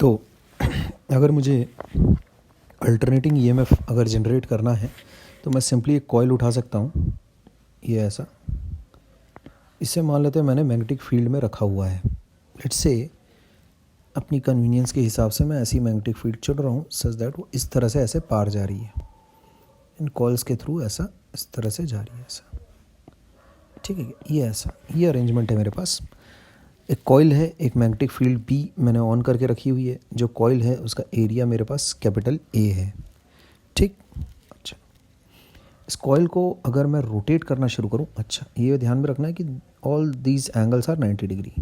तो अगर मुझे अल्टरनेटिंग ईएमएफ अगर जनरेट करना है तो मैं सिंपली एक कॉइल उठा सकता हूँ, ये ऐसा। इससे मान लेते हैं मैंने मैग्नेटिक फील्ड में रखा हुआ है। लेट्स से अपनी कन्वीनियंस के हिसाब से मैं ऐसी मैग्नेटिक फील्ड चुन रहा हूँ सच दैट वो इस तरह से ऐसे पार जा रही है, इन कॉइल्स के थ्रू ऐसा इस तरह से जा रही है ऐसा। ठीक है, ये ऐसा ये अरेंजमेंट है मेरे पास। एक कॉइल है, एक मैग्नेटिक फील्ड बी मैंने ऑन करके रखी हुई है। जो कॉइल है उसका एरिया मेरे पास कैपिटल ए है। ठीक, अच्छा। इस कॉइल को अगर मैं रोटेट करना शुरू करूं, अच्छा ये ध्यान में रखना है कि all these angles are 90 degree.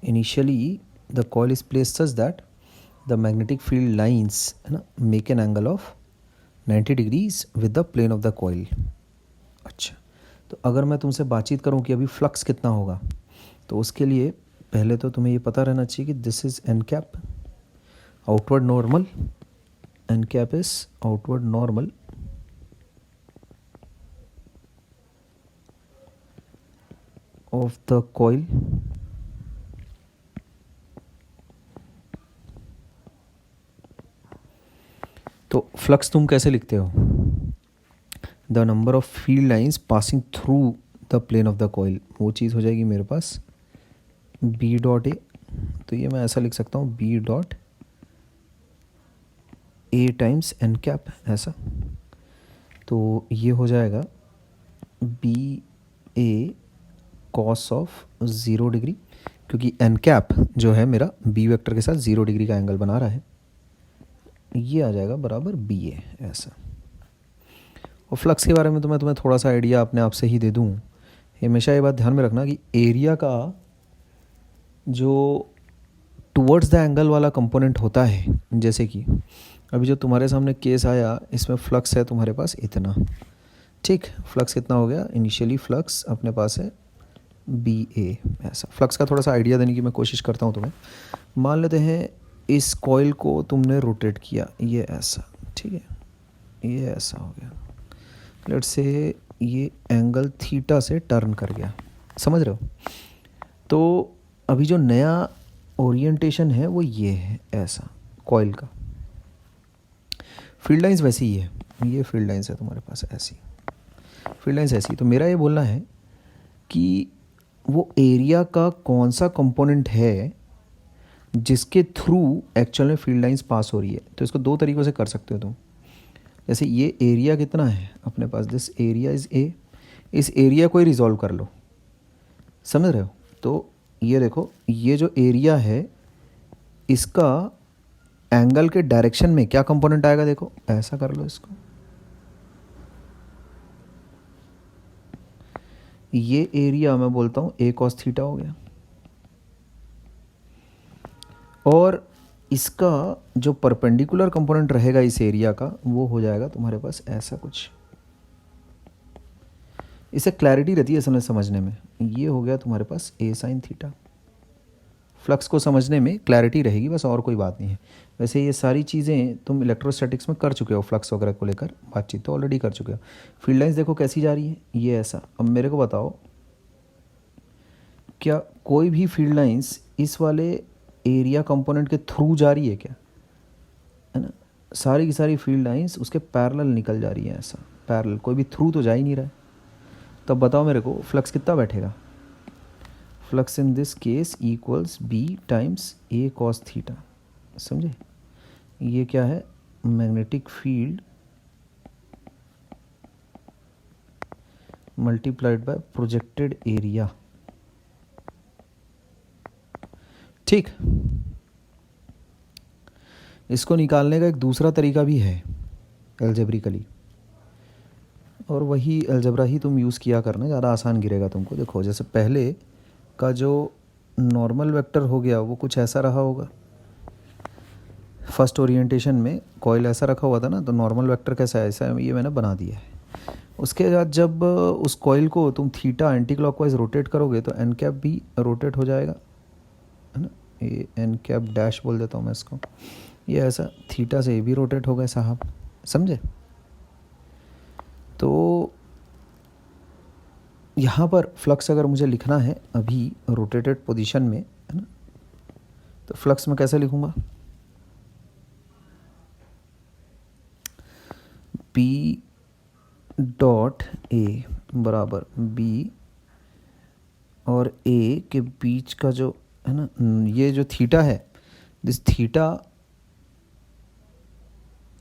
Initially the coil is placed such that the magnetic field lines है ना make an angle of 90 degrees with the plane of the coil. अच्छा, तो अगर मैं तुमसे बातचीत करूं कि अभी फ्लक्स कितना होगा, तो उसके लिए पहले तो तुम्हें ये पता रहना चाहिए कि this is n cap outward normal, n cap is outward normal of the coil तो फ्लक्स तुम कैसे लिखते हो? The number of field lines passing through the plane of the coil, वो चीज़ हो जाएगी मेरे पास बी डॉट ए। तो ये मैं ऐसा लिख सकता हूँ B dot A times n cap, ऐसा। तो ये हो जाएगा B A cos of 0 degree, क्योंकि एन कैप जो है मेरा बी वेक्टर के साथ 0 डिग्री का एंगल बना रहा है। ये आ जाएगा बराबर बी ए, ऐसा। और फ्लक्स के बारे में तो मैं तुम्हें थोड़ा सा आइडिया अपने आप से ही दे दूँ। हमेशा ये बात ध्यान में रखना कि एरिया का जो टुवर्ड्स द एंगल वाला कंपोनेंट होता है, जैसे कि अभी जो तुम्हारे सामने केस आया इसमें फ्लक्स है तुम्हारे पास इतना। ठीक, फ्लक्स कितना हो गया? इनिशियली फ्लक्स अपने पास है बी ए, ऐसा। फ्लक्स का थोड़ा सा आइडिया देने की मैं कोशिश करता हूँ तुम्हें। मान लेते हैं इस कॉइल को तुमने रोटेट किया, ये ऐसा, ठीक है, ये ऐसा हो गया। लेट्स से ये एंगल थीटा से टर्न कर गया, समझ रहे हो? तो अभी जो नया ओरिएंटेशन है वो ये है, ऐसा कॉइल का। फील्ड लाइंस वैसी ही है, ये फील्ड लाइंस है तुम्हारे पास ऐसी, फील्ड लाइंस ऐसी। तो मेरा ये बोलना है कि वो एरिया का कौन सा कंपोनेंट है जिसके थ्रू एक्चुअल में फील्ड लाइंस पास हो रही है। तो इसको दो तरीक़ों से कर सकते हो तुम। जैसे ये एरिया कितना है अपने पास, दिस एरिया इज़ ए, इस एरिया को ही रिजॉल्व कर लो, समझ रहे हो? तो ये देखो, ये जो एरिया है इसका एंगल के डायरेक्शन में क्या कंपोनेंट आएगा, देखो ऐसा कर लो इसको। ये एरिया मैं बोलता हूँ ए कॉस थीटा हो गया, और इसका जो परपेंडिकुलर कंपोनेंट रहेगा इस एरिया का वो हो जाएगा तुम्हारे पास ऐसा कुछ। इससे क्लैरिटी रहती है असल समझने में। ये हो गया तुम्हारे पास ए साइन थीटा। फ्लक्स को समझने में क्लैरिटी रहेगी, बस और कोई बात नहीं है। वैसे ये सारी चीज़ें तुम इलेक्ट्रोस्टैटिक्स में कर चुके हो, फ्लक्स वगैरह को लेकर बातचीत तो ऑलरेडी कर चुके हो। फील्ड लाइंस देखो कैसी जा रही है, ये ऐसा। अब मेरे को बताओ, क्या कोई भी फील्ड लाइंस इस वाले एरिया कंपोनेंट के थ्रू जा रही है क्या? है ना, सारी की सारी फील्ड लाइंस उसके पैरेलल निकल जा रही है, ऐसा पैरेलल, कोई भी थ्रू तो जा ही नहीं रहा है। तब बताओ मेरे को फ्लक्स कितना बैठेगा? Flux in this case equals B times A cos theta, समझे? ये क्या है? Magnetic field multiplied by projected area. ठीक, इसको निकालने का एक दूसरा तरीका भी है एल्जेब्रिकली, और वही अलजेब्रा ही तुम यूज़ किया करना, ज़्यादा आसान गिरेगा तुमको। देखो, जैसे पहले का जो नॉर्मल वेक्टर हो गया वो कुछ ऐसा रहा होगा। फर्स्ट ओरिएंटेशन में कॉइल ऐसा रखा हुआ था ना, तो नॉर्मल वेक्टर कैसा है, ऐसा ये मैंने बना दिया है। उसके बाद जब उस कॉइल को तुम थीटा एंटी क्लॉकवाइज रोटेट करोगे तो एन कैप भी रोटेट हो जाएगा, है ना। ये एन कैप डैश बोल देता हूँ मैं इसको। ये ऐसा थीटा से ये भी रोटेट हो गए साहब, समझे? तो यहाँ पर फ्लक्स अगर मुझे लिखना है अभी रोटेटेड पोजीशन में, है ना, तो फ्लक्स में कैसे लिखूँगा, पी डॉट ए बराबर बी और ए के बीच का जो है ना, ये जो थीटा है, this theta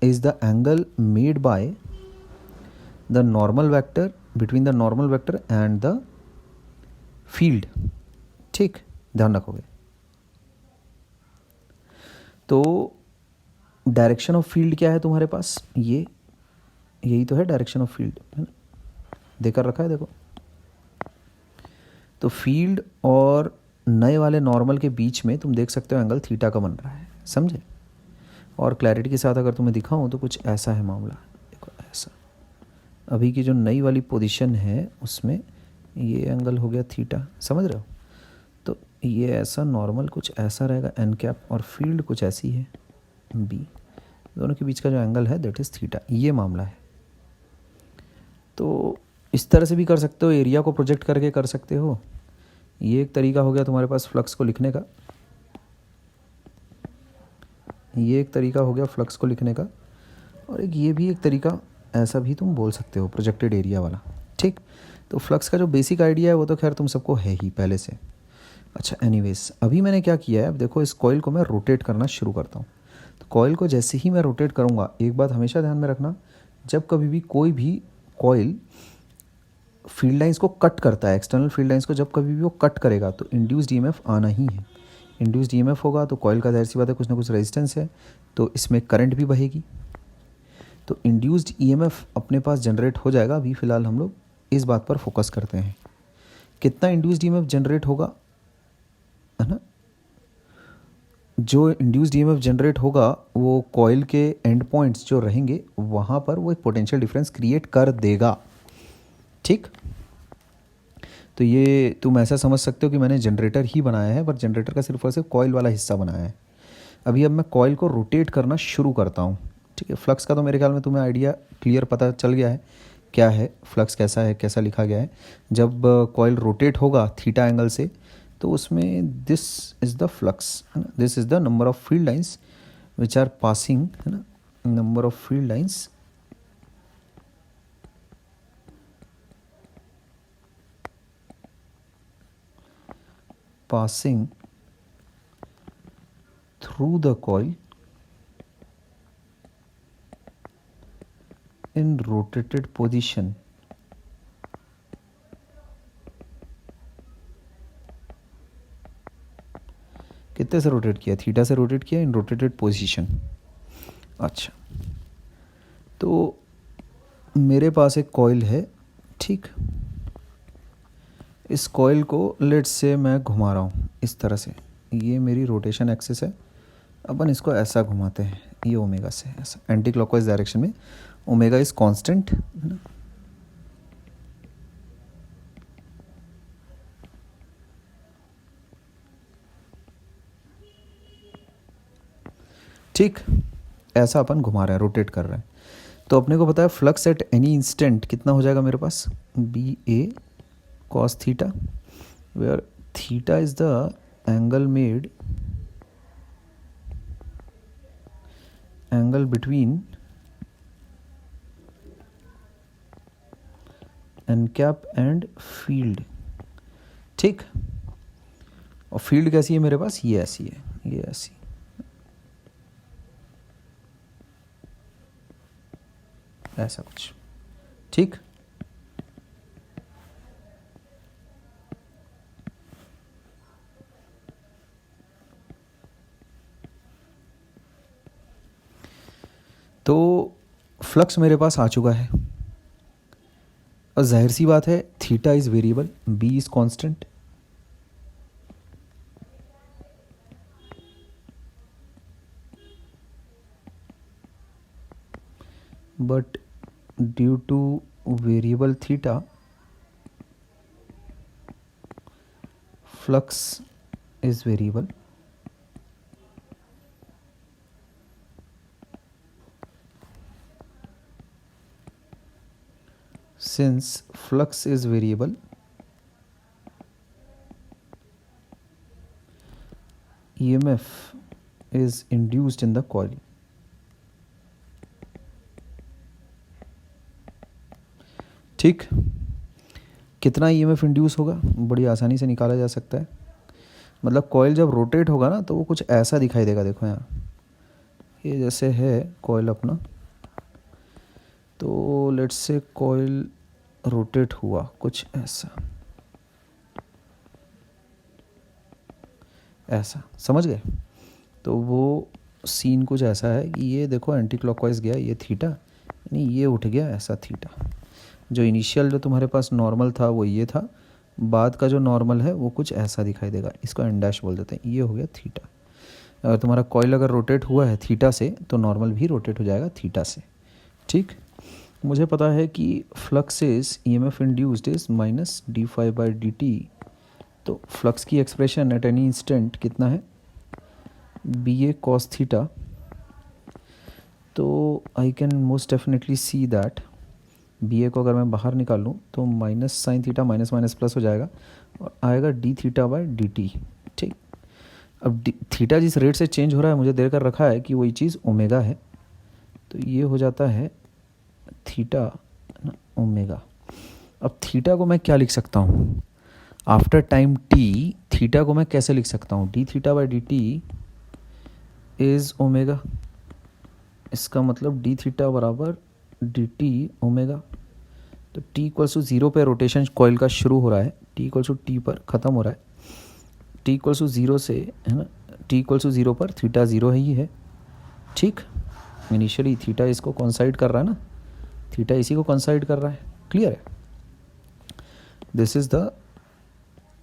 is the angle made by the normal vector between the normal vector and the field। ठीक, ध्यान रखोगे। तो डायरेक्शन ऑफ फील्ड क्या है तुम्हारे पास, ये यही तो है डायरेक्शन ऑफ फील्ड, है ना, देकर रखा है देखो। तो फील्ड और नए वाले नॉर्मल के बीच में तुम देख सकते हो एंगल थीटा का बन रहा है, समझे। और क्लैरिटी के साथ अगर तुम्हें दिखाऊं तो कुछ ऐसा है मामला, देखो ऐसा। अभी की जो नई वाली पोजीशन है उसमें ये एंगल हो गया थीटा, समझ रहे हो। तो ये ऐसा नॉर्मल कुछ ऐसा रहेगा एन कैप, और फील्ड कुछ ऐसी है बी, दोनों के बीच का जो एंगल है दैट इज़ थीटा, ये मामला है। तो इस तरह से भी कर सकते हो, एरिया को प्रोजेक्ट करके कर सकते हो। ये एक तरीका हो गया तुम्हारे पास फ्लक्स को लिखने का, ये एक तरीका हो गया फ्लक्स को लिखने का, और एक ये भी एक तरीका, ऐसा भी तुम बोल सकते हो प्रोजेक्टेड एरिया वाला। ठीक, तो फ्लक्स का जो बेसिक आइडिया है वो तो खैर तुम सबको है ही पहले से। अच्छा एनीवेज, अभी मैंने क्या किया है, अब देखो इस कॉइल को मैं रोटेट करना शुरू करता हूँ। तो कॉइल को जैसे ही मैं रोटेट करूँगा, एक बात हमेशा ध्यान में रखना, जब कभी भी कोई भी कॉइल फील्ड लाइंस को कट करता है, एक्सटर्नल फील्ड लाइंस को जब कभी भी वो कट करेगा तो इंड्यूस्ड ईएमएफ आना ही है। इंड्यूस्ड ईएमएफ होगा तो कॉइल का जाहिर सी बात है कुछ ना कुछ रेजिस्टेंस है, तो इसमें करंट भी बहेगी। तो इंड्यूस्ड ईएमएफ अपने पास जनरेट हो जाएगा। अभी फ़िलहाल हम लोग इस बात पर फोकस करते हैं, कितना इंड्यूस्ड ईएमएफ जनरेट होगा, है ना। जो इंड्यूस्ड ईएमएफ जनरेट होगा वो कॉइल के एंड पॉइंट्स जो रहेंगे वहाँ पर वो एक पोटेंशियल डिफरेंस क्रिएट कर देगा। ठीक, तो ये तुम ऐसा समझ सकते हो कि मैंने जनरेटर ही बनाया है, पर जनरेटर का सिर्फ और सिर्फ कॉइल वाला हिस्सा बनाया है। अभी अब मैं कॉइल को रोटेट करना शुरू करता हूँ। ठीक है, फ्लक्स का तो मेरे ख्याल में तुम्हें आइडिया क्लियर पता चल गया है क्या है फ्लक्स, कैसा है, कैसा लिखा गया है। जब कॉइल रोटेट होगा थीटा एंगल से तो उसमें दिस इज़ द फ्लक्स, है ना, this is the number of field lines which are passing, है ना, number of field lines passing through the coil in rotated position कितने से रोटेट किया, थीटा से रोटेट किया, इन रोटेटेड पोजीशन। अच्छा, तो मेरे पास एक कॉइल है, ठीक, इस कॉइल को लेट्स से मैं घुमा रहा हूँ इस तरह से, ये मेरी रोटेशन एक्सिस है। अपन इसको ऐसा घुमाते हैं, ये ओमेगा से ऐसा एंटी क्लॉकवाइज डायरेक्शन में, ओमेगा इज कांस्टेंट, है ना। ठीक, ऐसा अपन घुमा रहे हैं, रोटेट कर रहे हैं। तो अपने को पता है फ्लक्स एट एनी इंस्टेंट कितना हो जाएगा मेरे पास, B A cos theta, where theta is the angle made, angle between N cap and field. ठीक, और फील्ड कैसी है मेरे पास, ये ऐसी है, ये ऐसी, ऐसा कुछ। ठीक, तो फ्लक्स मेरे पास आ चुका है, और जाहिर सी बात है theta is variable, B is constant. But due to variable theta flux is variable, since flux is variable EMF is induced in the coil. ठीक, कितना EMF इंड्यूस होगा बड़ी आसानी से निकाला जा सकता है। मतलब कॉइल जब रोटेट होगा ना तो वो कुछ ऐसा दिखाई देगा। देखो यहाँ ये जैसे है कॉइल अपना, तो लेट्स से कॉइल रोटेट हुआ कुछ ऐसा, ऐसा समझ गए। तो वो सीन कुछ ऐसा है कि ये देखो एंटी क्लॉकवाइज गया, ये थीटा, यानी ये उठ गया ऐसा थीटा। जो इनिशियल जो तुम्हारे पास नॉर्मल था वो ये था, बाद का जो नॉर्मल है वो कुछ ऐसा दिखाई देगा, इसको एन डैश बोल देते हैं। ये हो गया थीटा। अगर तुम्हारा कॉइल अगर रोटेट हुआ है थीटा से तो नॉर्मल भी रोटेट हो जाएगा थीटा से। ठीक, मुझे पता है कि flux is EMF induced is minus d∅dt। तो फ्लक्स की एक्सप्रेशन एट एनी इंस्टेंट कितना है, BA cos थीटा। तो I can most definitely see that BA को अगर मैं बाहर निकाल लूँ तो minus sine theta minus minus plus हो जाएगा और आएगा d∅dt। ठीक, अब थीटा जिस रेट से चेंज हो रहा है मुझे दे कर रखा है कि वही चीज़ ओमेगा है, तो ये हो जाता है थीटा ना ओमेगा। अब थीटा को मैं क्या लिख सकता हूँ आफ्टर टाइम t, थीटा को मैं कैसे लिख सकता हूँ, d∅dt इज़ ओमेगा। इसका मतलब d∅ बराबर dt ओमेगा। तो t इक्वल्स टू 0 पे रोटेशन कॉइल का शुरू हो रहा है, t इक्वल्स टू t पर ख़त्म हो रहा है। t इक्वल्स टू 0 से है ना, t इक्वल्स टू 0 पर थीटा 0 ही है। ठीक, इनिशियली थीटा इसको कॉन्साइड कर रहा है ना, थीटा इसी को कॉन्साइड कर रहा है। क्लियर है, this is the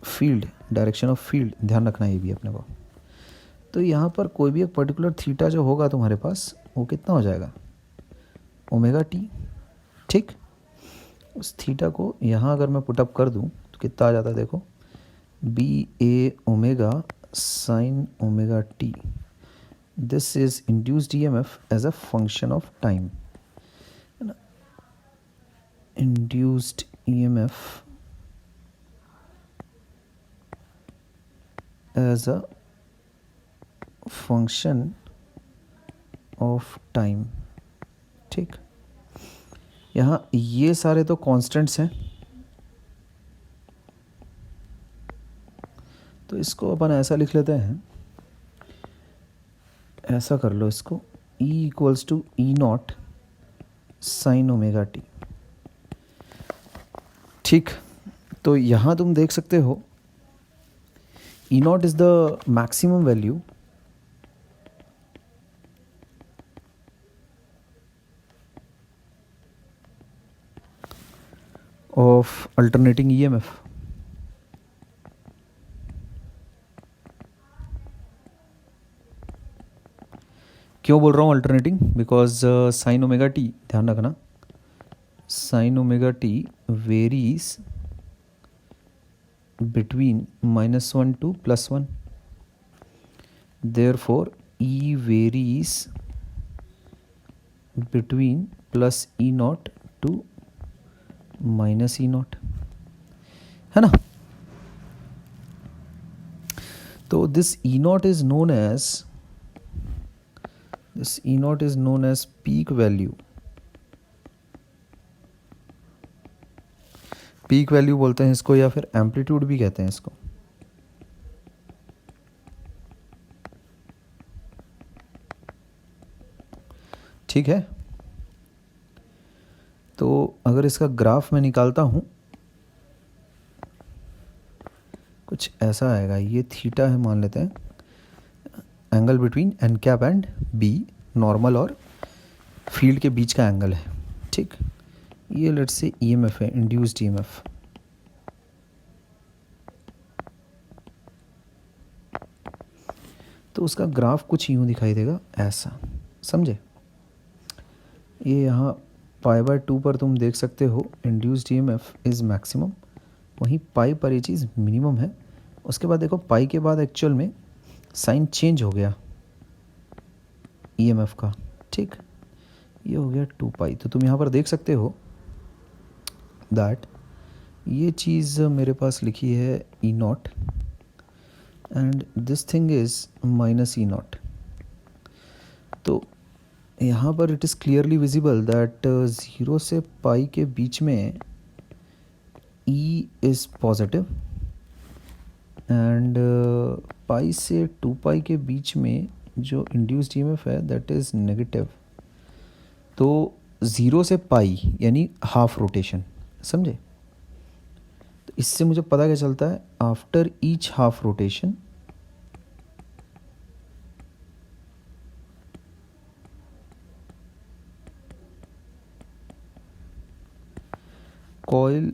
field, direction of field, ध्यान रखना है ये भी अपने को। तो यहाँ पर कोई भी एक पर्टिकुलर थीटा जो होगा तुम्हारे पास वो कितना हो जाएगा, ओमेगा टी। ठीक, उस थीटा को यहाँ अगर मैं पुटअप कर दूँ तो कितना आ जाता है, देखो BA omega sine omega t. This is induced EMF as a function of time, है ना, induced EMF as a function of time. ठीक, यहाँ ये सारे तो कांस्टेंट्स हैं, तो इसको अपन ऐसा लिख लेते हैं, ऐसा कर लो इसको, E equals to E0 sine omega t. ठीक, तो यहाँ तुम देख सकते हो E0 is the maximum value of alternating EMF। क्यों बोल रहा हूँ alternating, because sine omega t, ध्यान रखना sine omega t varies between -1 to +1, therefore E varies between plus E0 to minus E0, है ना। तो दिस E0 is known as peak value. Peak value बोलते हैं इसको, या फिर एम्पलीट्यूड भी कहते हैं इसको। ठीक है, तो अगर इसका ग्राफ मैं निकालता हूँ कुछ ऐसा आएगा, ये थीटा है मान लेते हैं, angle between N cap and B, normal और फील्ड के बीच का एंगल है। ठीक, ये लेट्स से EMF है, इंड्यूस्ड EMF। तो उसका ग्राफ कुछ यूँ दिखाई देगा ऐसा, समझे। ये यहाँ π/2 पर तुम देख सकते हो इंड्यूस्ड EMF इज़ मैक्सिमम, वहीं पाई पर ये चीज़ मिनिमम है। उसके बाद देखो पाई के बाद एक्चुअल में साइन चेंज हो गया EMF का। ठीक, ये हो गया 2π। तो तुम यहाँ पर देख सकते हो दैट ये चीज़ मेरे पास लिखी है E0 and this thing is minus E not. तो यहाँ पर it is clearly visible that 0 से पाई के बीच में E is positive and pi से 2 पाई के बीच में जो इंड्यूस्ड ईएमएफ है दैट इज़ नेगेटिव। तो 0 से पाई यानी हाफ रोटेशन, समझे? तो इससे मुझे पता क्या चलता है, after each half rotation coil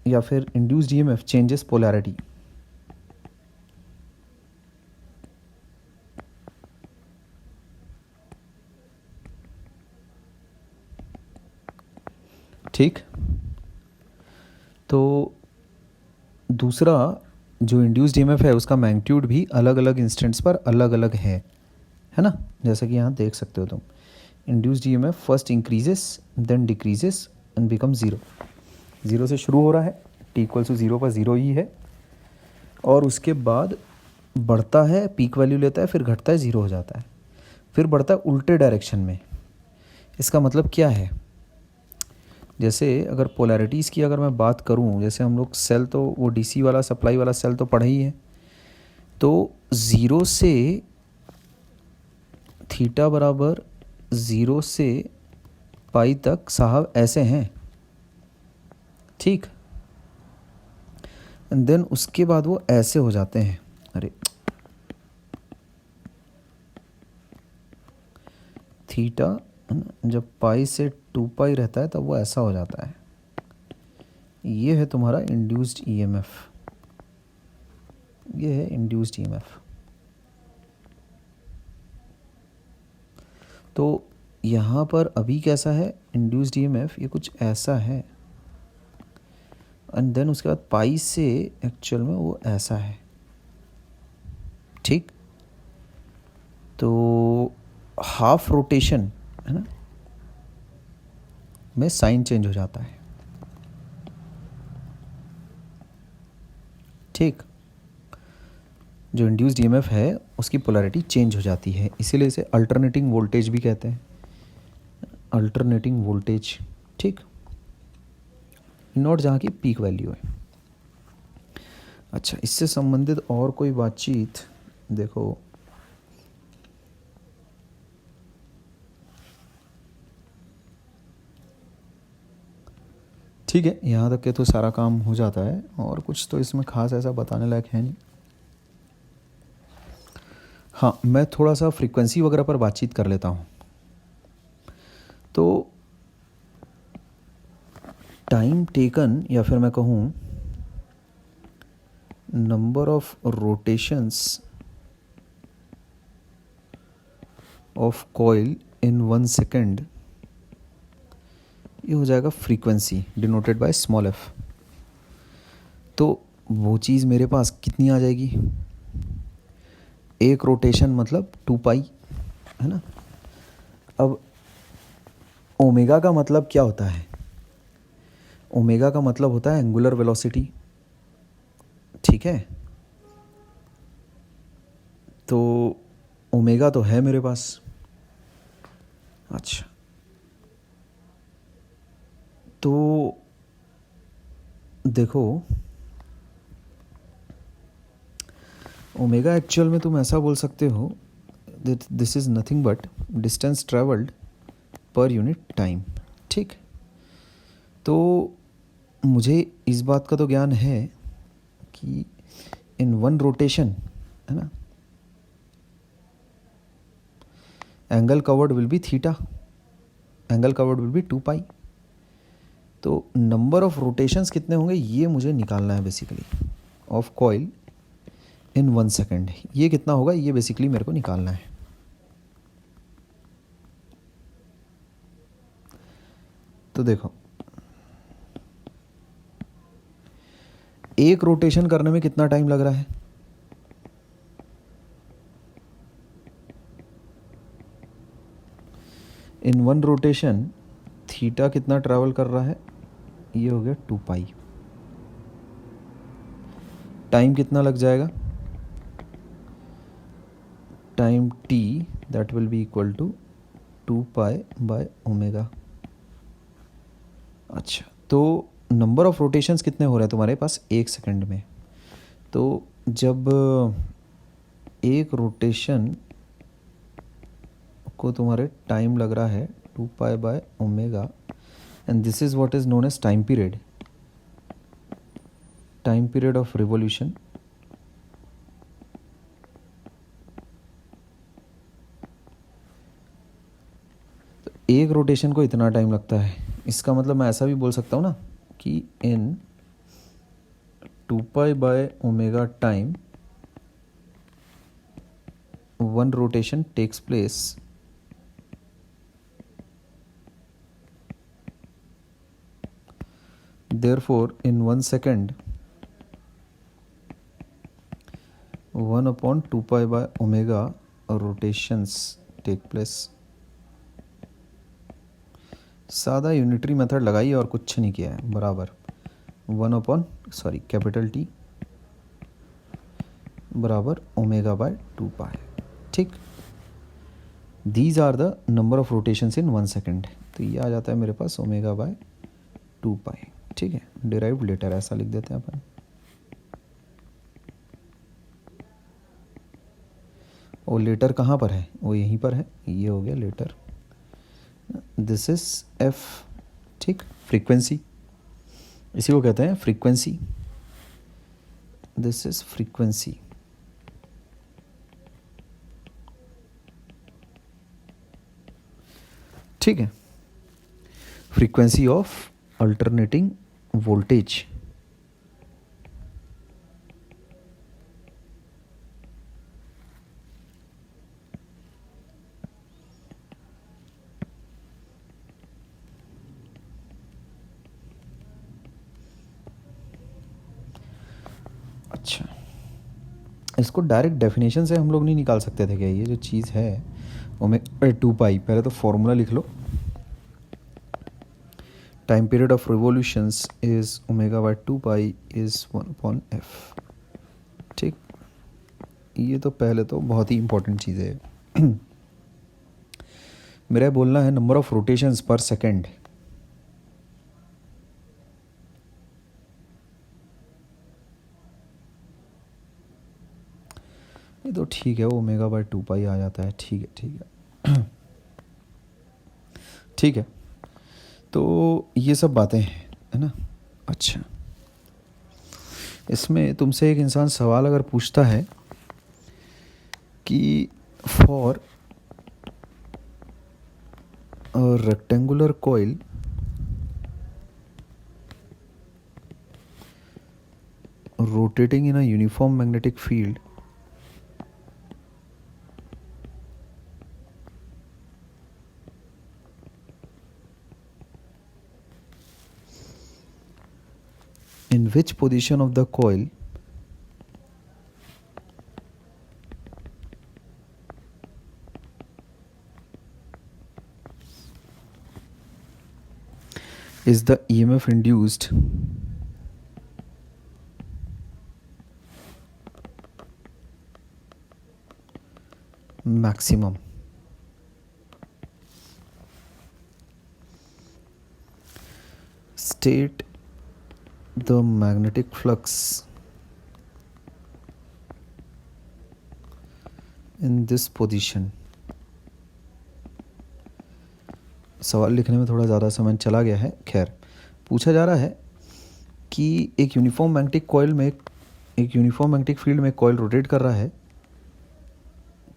या फिर इंड्यूस्ड ईएमएफ चेंजेस पोलैरिटी। ठीक, तो दूसरा जो इंड्यूस्ड ईएमएफ है उसका मैग्नीट्यूड भी अलग अलग इंस्टेंट्स पर अलग अलग है ना, जैसा कि यहाँ देख सकते हो तुम। Induced EMF first increases then decreases and become zero. Zero से शुरू हो रहा है, टी इक्वल्स टू ज़ीरो पर ज़ीरो ही है, और उसके बाद बढ़ता है, पीक वैल्यू लेता है, फिर घटता है, ज़ीरो हो जाता है, फिर बढ़ता है उल्टे डायरेक्शन में। इसका मतलब क्या है, जैसे अगर पोलैरिटीज़ की अगर मैं बात करूं, जैसे हम लोग सेल तो वो डीसी वाला सप्लाई वाला सेल तो पढ़ा ही है। तो 0 से थीटा बराबर 0 से पाई तक साहब ऐसे हैं, ठीक। एंड देन उसके बाद वो ऐसे हो जाते हैं, अरे थीटा जब पाई से 2 पाई रहता है तब वो ऐसा हो जाता है। ये है तुम्हारा इंड्यूस्ड ईएमएफ, ये है इंड्यूस्ड ईएमएफ। तो यहाँ पर अभी कैसा है इंड्यूस्ड ईएमएफ, ये कुछ ऐसा है, एंड देन उसके बाद पाई से एक्चुअल में वो ऐसा है, ठीक। तो हाफ रोटेशन है ना में साइन चेंज हो जाता है, ठीक। जो इंड्यूस्ड ईएमएफ है उसकी पोलैरिटी चेंज हो जाती है, इसीलिए इसे अल्टरनेटिंग वोल्टेज भी कहते हैं, अल्टरनेटिंग वोल्टेज, ठीक। नॉट जहाँ की पीक वैल्यू है। अच्छा, इससे संबंधित और कोई बातचीत देखो, ठीक है, यहाँ तक के तो सारा काम हो जाता है, और कुछ तो इसमें खास ऐसा बताने लायक है नहीं। हाँ, मैं थोड़ा सा फ्रीक्वेंसी वगैरह पर बातचीत कर लेता हूँ। तो टाइम टेकन, या फिर मैं कहूँ number of rotations of coil in 1 second, ये हो जाएगा frequency denoted by small F. तो वो चीज़ मेरे पास कितनी आ जाएगी, एक रोटेशन मतलब 2 पाई, है ना। अब ओमेगा का मतलब क्या होता है, ओमेगा का मतलब होता है एंगुलर वेलोसिटी, ठीक है। तो ओमेगा तो है मेरे पास। अच्छा, तो देखो ओमेगा एक्चुअल में तुम ऐसा बोल सकते हो that this is nothing but distance travelled per unit time, ठीक। तो मुझे इस बात का तो ज्ञान है कि इन 1 रोटेशन, है ना, angle covered will be theta, angle covered will be 2 पाई। तो नंबर ऑफ रोटेशंस कितने होंगे ये मुझे निकालना है basically, of coil in 1 second, ये कितना होगा ये बेसिकली मेरे को निकालना है। तो देखो, एक रोटेशन करने में कितना टाइम लग रहा है, इन 1 रोटेशन थीटा कितना ट्रैवल कर रहा है, ये हो गया 2 पाई। टाइम कितना लग जाएगा, time t that will be equal to 2π/ω। अच्छा, तो नंबर ऑफ रोटेशंस कितने हो रहे हैं तुम्हारे पास 1 सेकंड में? तो जब एक रोटेशन को तुम्हारे टाइम लग रहा है 2π/ω, and this is what is known as time period of revolution. तो एक रोटेशन को इतना टाइम लगता है, इसका मतलब मैं ऐसा भी बोल सकता हूँ ना कि इन 2π/ω time one rotation takes place therefore in 1 second 1/2π/ω rotations take place। सादा यूनिटरी मेथड लगाइए और कुछ नहीं किया है, बराबर कैपिटल T बराबर ω/2π। ठीक, these are the number of rotations in 1 second. तो ये आ जाता है मेरे पास ω/2π। ठीक है, डिराइव्ड लेटर ऐसा लिख देते हैं अपन। और लेटर कहाँ पर है? वो यहीं पर है, ये हो गया लेटर। This is f। ठीक, फ्रीक्वेंसी, इसी को कहते हैं फ्रीक्वेंसी। This is frequency. ठीक है, फ्रीक्वेंसी ऑफ अल्टरनेटिंग वोल्टेज। अच्छा, इसको डायरेक्ट डेफिनेशन से हम लोग नहीं निकाल सकते थे क्या? ये जो चीज़ है ω/2π, पहले तो फॉर्मूला लिख लो। Time period of revolutions is ω/2π is 1/f। ठीक, ये तो पहले तो बहुत ही इंपॉर्टेंट चीज़ है। मेरा बोलना है नंबर ऑफ रोटेशंस पर सेकेंड। ये तो ठीक है, ω/2π आ जाता है। ठीक है, ठीक है। ठीक है, तो ये सब बातें हैं, है ना। अच्छा, इसमें तुमसे एक इंसान सवाल अगर पूछता है कि for rectangular coil rotating in a uniform magnetic field in which position of the coil is the EMF induced maximum? State the magnetic flux in this position। सवाल लिखने में थोड़ा ज़्यादा समय चला गया है। खैर, पूछा जा रहा है कि एक यूनिफॉर्म मैग्नेटिक कॉइल में एक यूनिफॉर्म मैग्नेटिक फील्ड में कॉइल रोटेट कर रहा है,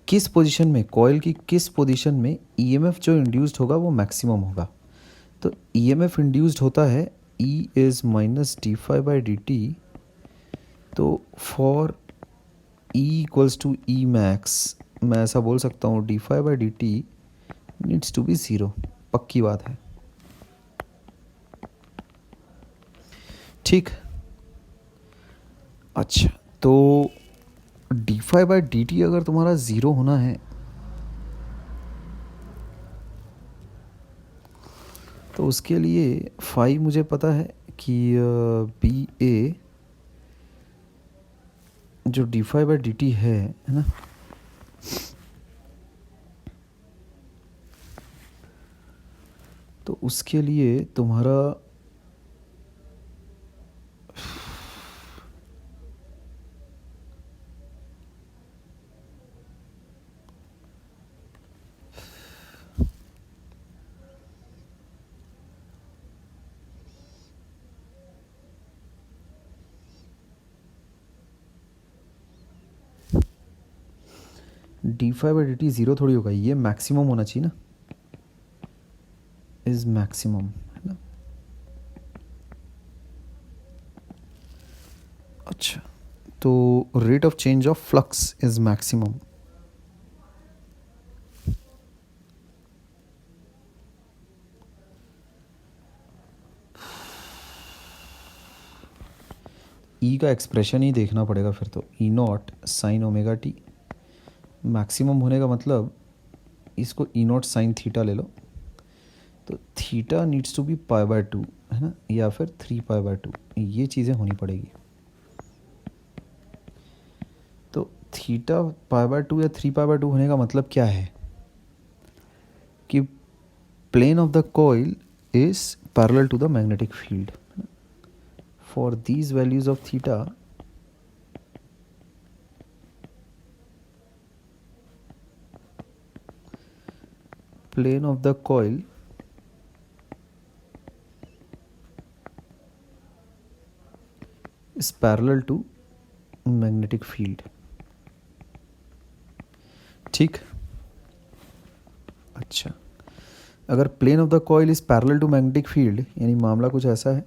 किस पोजीशन में, कॉइल की किस पोजीशन में ईएमएफ जो इंड्यूस्ड होगा वो मैक्सिमम होगा। तो ईएमएफ इंड्यूस्ड होता है E इज़ -dφ/dt। तो for E equals to E max मैं ऐसा बोल सकता हूँ dφ/dt नीड्स टू बी 0। पक्की बात है। ठीक, अच्छा, तो dφ/dt अगर तुम्हारा 0 होना है तो उसके लिए फाई मुझे पता है कि बी ए जो dφ/dt है ना, उसके लिए तुम्हारा d5/dt ज़ीरो थोड़ी होगा, ये मैक्सिमम होना चाहिए ना, इज मैक्सिमम, है ना। अच्छा, तो rate of change of flux is maximum. E का एक्सप्रेशन ही देखना पड़ेगा फिर तो, E not sine omega t. Maximum होने का मतलब इसको ई नॉट साइन थीटा ले लो, तो थीटा नीड्स टू बी π/2, है ना, या फिर 3π/2, ये चीज़ें होनी पड़ेगी। तो थीटा π/2 या 3π/2 होने का मतलब क्या है कि plane of the coil is parallel to the magnetic field. For these values of theta, plane of the coil is parallel to magnetic field। ठीक। अच्छा, अगर plane of the coil is parallel to magnetic field, यानी मामला कुछ ऐसा है,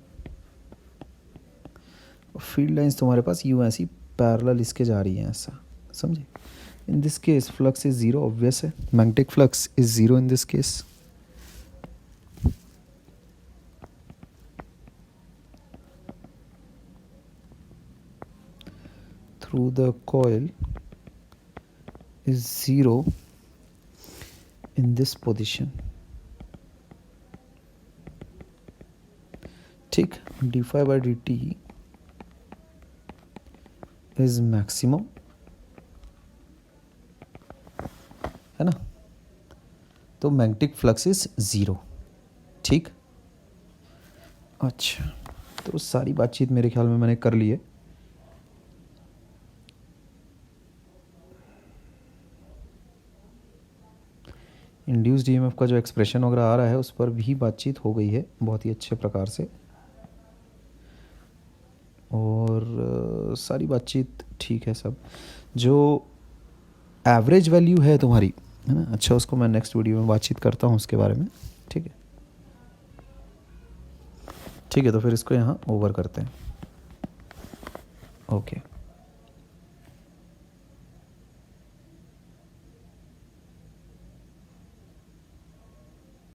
field lines तुम्हारे पास यूं ऐसी पैरेलल इसके जा रही हैं, ऐसा समझे। In this case flux is zero, obvious है, magnetic flux is zero in this case. Through the coil is 0 in this position। ठीक, d5/dt is maximum, है ना, तो मैग्नेटिक फ्लक्स इज ज़ीरो। ठीक। अच्छा, तो सारी बातचीत मेरे ख्याल में मैंने कर ली है। इंड्यूस्ड ईएमएफ का जो एक्सप्रेशन वगैरह आ रहा है उस पर भी बातचीत हो गई है बहुत ही अच्छे प्रकार से, और सारी बातचीत ठीक है सब। जो एवरेज वैल्यू है तुम्हारी, है ना, अच्छा, उसको मैं नेक्स्ट वीडियो में बातचीत करता हूँ उसके बारे में। ठीक है, ठीक है, तो फिर इसको यहाँ ओवर करते हैं। ओके।